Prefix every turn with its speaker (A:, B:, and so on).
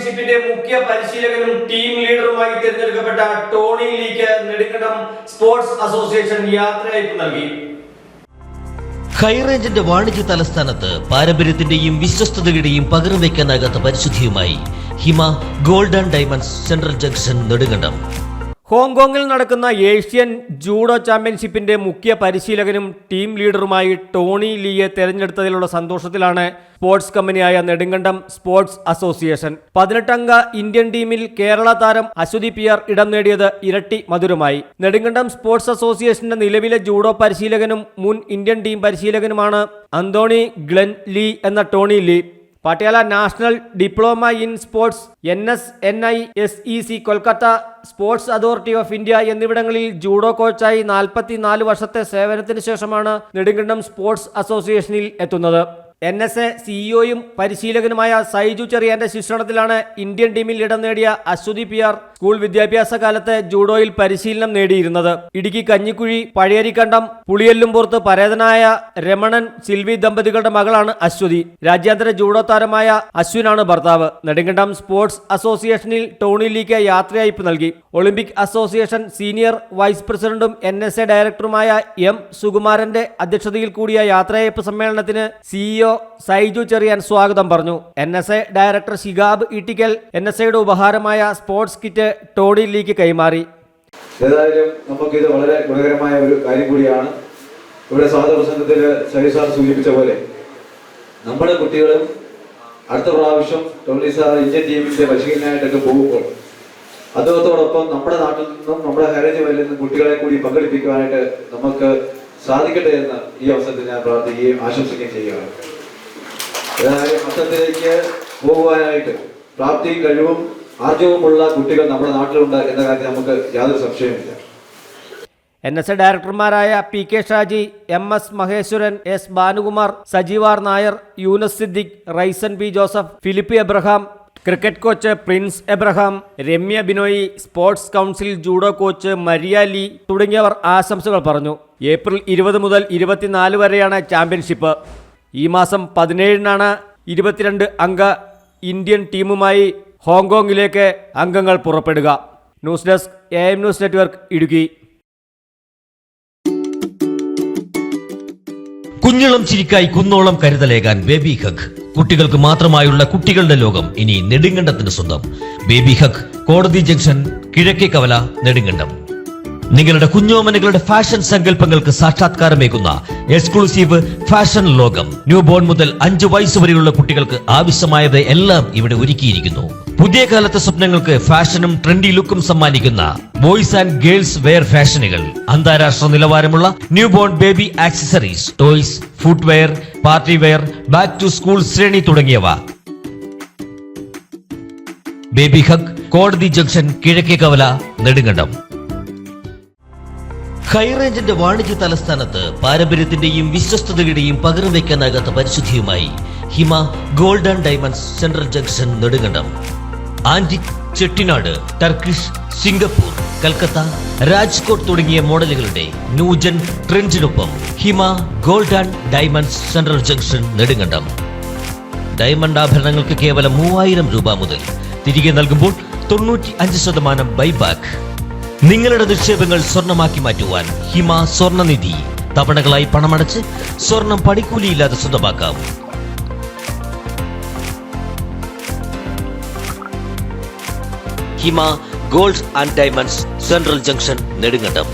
A: ചാമ്പ്യൻഷിപ്പിന്റെ മുഖ്യ പരിശീലകനും ടീം ലീഡറുമായി തിരഞ്ഞെടുക്കപ്പെട്ട ടോണി ലീക്ക് നെടുങ്കണ്ടം സ്പോർട്സ് അസോസിയേഷൻ യാത്രയയപ്പ് നൽകി.
B: ഹൈറേഞ്ചിന്റെ വാണിജ്യ തലസ്ഥാനത്ത് പാരമ്പര്യത്തിന്റെയും വിശ്വസ്തതയുടെയും പകരം വയ്ക്കാനാകാത്ത പരിശുദ്ധിയുമായി Hima gold and diamonds central junction Nedumkandam.
A: ഹോങ്കോങ്ങിൽ നടക്കുന്ന ഏഷ്യൻ ജൂഡോ ചാമ്പ്യൻഷിപ്പിന്റെ മുഖ്യ പരിശീലകനും ടീം ലീഡറുമായി ടോണി ലീയെ തെരഞ്ഞെടുത്തതിലുള്ള സന്തോഷത്തിലാണ് സ്പോർട്സ് കമ്പനിയായ നെടുങ്കണ്ടം സ്പോർട്സ് അസോസിയേഷൻ. 18-അംഗ ഇന്ത്യൻ ടീമിൽ കേരള താരം അശ്വതി PR ഇടം നേടിയത് ഇരട്ടി മധുരമായി. നെടുങ്കണ്ടം സ്പോർട്സ് അസോസിയേഷന്റെ നിലവിലെ ജൂഡോ പരിശീലകനും മുൻ ഇന്ത്യൻ ടീം പരിശീലകനുമാണ് അന്തോണി ഗ്ലെൻ ലീ എന്ന Tony Lee. Patiala national diploma in sports, NSNISEC, Kolkata sports authority of India എന്നിവിടങ്ങളിൽ ജൂഡോ കോച്ചായി 44 വർഷത്തെ സേവനത്തിന് ശേഷമാണ് നെടുങ്കണ്ടം സ്പോർട്സ് അസോസിയേഷനിൽ എത്തുന്നത്. NSA CEOയും പരിശീലകനുമായ സൈജു ചെറിയാന്റെ ശിക്ഷണത്തിലാണ് ഇന്ത്യൻ ടീമിൽ ഇടം നേടിയ അശ്വതി PR സ്കൂൾ വിദ്യാഭ്യാസ കാലത്ത് ജൂഡോയിൽ പരിശീലനം നേടിയിരുന്നത്. ഇടുക്കി കഞ്ഞിക്കുഴി പഴയരിക്കണ്ടം പുളിയല്ലുംപുറത്ത് പരേതനായ രമണൻ സിൽവി ദമ്പതികളുടെ മകളാണ് അശ്വതി. രാജ്യാന്തര ജൂഡോ താരമായ അശ്വിനാണ് ഭർത്താവ്. നെടുങ്കണ്ടം സ്പോർട്സ് അസോസിയേഷനിൽ ടോണി ലീക്ക് യാത്രയയപ്പ് നൽകി. ഒളിമ്പിക് അസോസിയേഷൻ സീനിയർ വൈസ് പ്രസിഡന്റും NSA ഡയറക്ടറുമായ M സുകുമാരന്റെ അധ്യക്ഷതയിൽ കൂടിയ യാത്രയയപ്പ് സമ്മേളനത്തിന് CEO സൈജു ചെറിയാൻ സ്വാഗതം പറഞ്ഞു. NSA ഡയറക്ടർ ശിഹാബ് ഇട്ടിക്കൽ NSAയുടെ ഉപഹാരമായ സ്പോർട്സ് കിറ്റ് ടോണി ലീക്ക് കൈമാറി.
C: ഏതായാലും നമുക്കിത് വളരെ ഗുണകരമായ ഒരു കാര്യം കൂടിയാണ്. ഇവിടെ സ്വാഗത പ്രസംഗത്തിൽ സൈജു സാർ സൂചിപ്പിച്ച പോലെ നമ്മുടെ കുട്ടികളും അടുത്ത പ്രാവശ്യം ടോണി സാർ ഇന്ത്യൻ ടീമിന്റെ പരിശീലനമായിട്ടൊക്കെ പോകുമ്പോൾ അതോടൊപ്പം നമ്മുടെ നാട്ടിൽ നിന്നും നമ്മുടെ ഹൈറേഞ്ച് വയലിൽ നിന്നും കുട്ടികളെ കൂടി പങ്കെടുപ്പിക്കുവാനായിട്ട് നമുക്ക് സാധിക്കട്ടെ എന്ന് ഈ അവസരത്തിൽ ഞാൻ പ്രാർത്ഥിക്കുകയും ആശംസിക്കുകയും ചെയ്യുകയാണ്. ഏതായാലും മൊത്തത്തിലേക്ക് പോകുവാനായിട്ട് പ്രാപ്തിയും കഴിവും ആർജവുമുള്ള കുട്ടികൾ നമ്മുടെ നാട്ടിലുണ്ട് എന്ന കാര്യത്തിൽ നമുക്ക് യാതൊരു സംശയമില്ല.
A: NSA ഡയറക്ടർമാരായ PK Shaji, MS Maheshwaran, S Bhanukumar, Sajeevar Nair, Yoonus Siddique, Raisen P Joseph, Philip Abraham, cricket coach Prince Abraham, Ramya Binoy, sports council judo coach Maria Lee തുടങ്ങിയവർ ആശംസകൾ പറഞ്ഞു. ഏപ്രിൽ 20 മുതൽ 24 വരെയാണ് ചാമ്പ്യൻഷിപ്പ്. ഈ മാസം 17-നാണ് 22 അംഗ ഇന്ത്യൻ ടീമുമായി ഹോങ്കോങ്ങിലേക്ക് അംഗങ്ങൾ പുറപ്പെടുക. News desk AM news network Idukki.
B: കുഞ്ഞിളം ചിരിക്കായി കുന്നോളം കരുതലേകാൻ ബേബി ഹഗ്. കുട്ടികൾക്ക് മാത്രമായുള്ള കുട്ടികളുടെ ലോകം ഇനി നെടുങ്കണ്ടത്തിന് സ്വന്തം. ബേബി ഹഗ്, കോടതി ജംഗ്ഷൻ, കിഴക്കേ കവല, നെടുങ്കണ്ടം. നിങ്ങളുടെ കുഞ്ഞോമനകളുടെ ഫാഷൻ സങ്കല്പങ്ങൾക്ക് സാക്ഷാത്കാരമേകുന്ന എക്സ്ക്ലൂസീവ് ഫാഷൻ ലോകം. ന്യൂ ബോൺ മുതൽ 5 വയസ്സ് വരെയുള്ള കുട്ടികൾക്ക് ആവശ്യമായത് എല്ലാം ഇവിടെ ഒരുക്കിയിരിക്കുന്നു. പുതിയ കാലത്തെ സ്വപ്നങ്ങൾക്ക് ഫാഷനും ട്രെൻഡി ലുക്കും സമ്മാനിക്കുന്ന ബോയ്സ് ആൻഡ് ഗേൾസ് വെയർ ഫാഷനുകൾ. അന്താരാഷ്ട്ര നിലവാരമുള്ള new born baby accessories, toys, footwear, party wear, back to school ശ്രേണി തുടങ്ങിയവ. ബേബി ഹഗ്, കോടതി ജംഗ്ഷൻ, കിഴക്കേ കവല, നെടുങ്കണ്ടം. ഹൈറേഞ്ചിന്റെ വാണിജ്യ തലസ്ഥാനത്ത് പാരമ്പര്യത്തിന്റെയും വിശ്വസ്തതയുടെയും പകരം വയ്ക്കാനാകാത്ത പരിശുദ്ധിയുമായി Hima gold and diamonds central junction Nedumkandam. Antique, Chettinad, Turkish, Singapore, Calcutta, Rajkot തുടങ്ങിയ മോഡലുകളുടെ ന്യൂജൻ ട്രെൻഡിനൊപ്പം Hima gold and diamonds central junction Nedumkandam. Diamond ആഭരണങ്ങൾക്ക് കേവലം 3000 രൂപ മുതൽ. തിരികെ നൽകുമ്പോൾ 95% ബൈബാക്ക്. നിങ്ങളുടെ നിക്ഷേപങ്ങൾ സ്വർണമാക്കി മാറ്റുവാൻ ഹിമ സ്വർണനിധി. തവണകളായി പണമടച്ച് സ്വർണം പണിക്കൂലിയില്ലാതെ സ്വന്തമാക്കാം. Hima gold and diamonds central junction Nedumkandam.